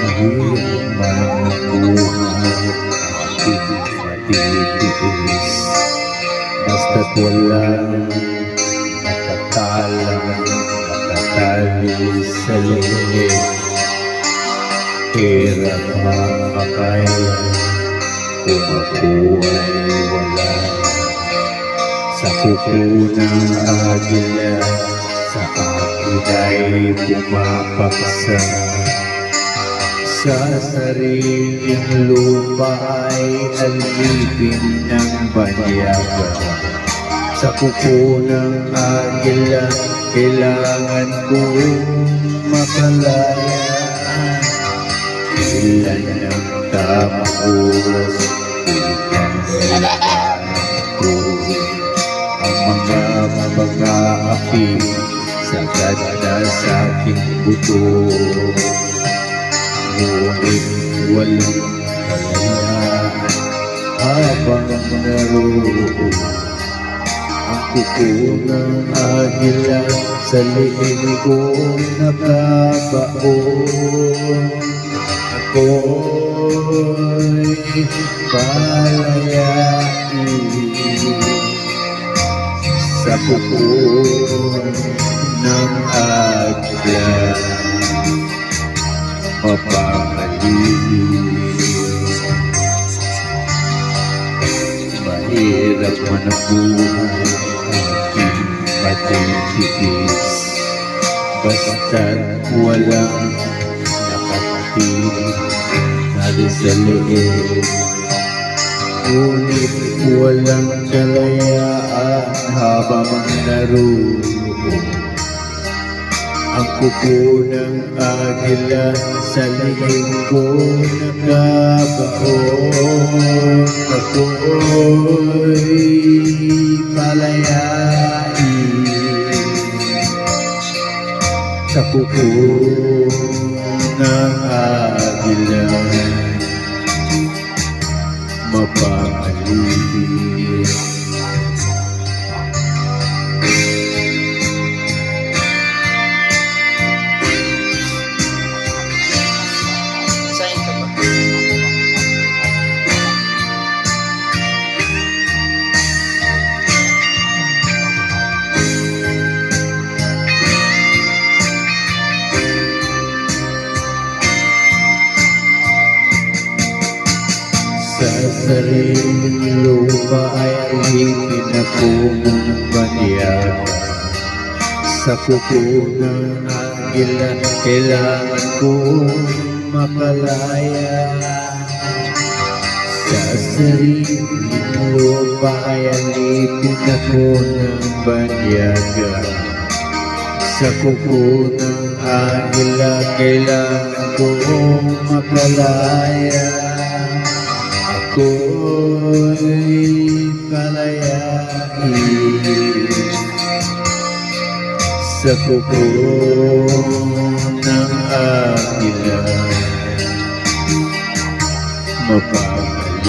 Mahirap man ang buhay, aking matitiis. Basta't walang nakatali sa liig. Hirap makakaya kung ako ay wala. Sa kuko ng agila, sa akin ay pumapaksa. Sa sariling lupa ay alipin ng banyaga. Sa kuko ng agila, kailangan kong makalaya. Ilan ang tamang oras upang kailangan ko ang mga api sagad na sa aking buto. Ngunit walang kalayaan habang naroon ang kuko ng agila sa liig ko nakabaon. Ako'y palayain sa kuko ng agila. Mahirap man ang buhay, aking matitiis. Basta't walang nakatitig sa liig. Ngunit walang kalayaan habang naroon ang kuko ng agila sa liig ko nakabaon. Ako'y palayain sa kuko ng agila. Mapapalibig sa sariling lupa ay alipin ako ng banyaga. Sa kuko ng agila, kailangan kong makalaya. Sa sariling lupa ay alipin ako ng banyaga. Sa kuko ng agila, kailangan kong makalaya. Ako'y palayain sa kuko ng agila. Mapapalibig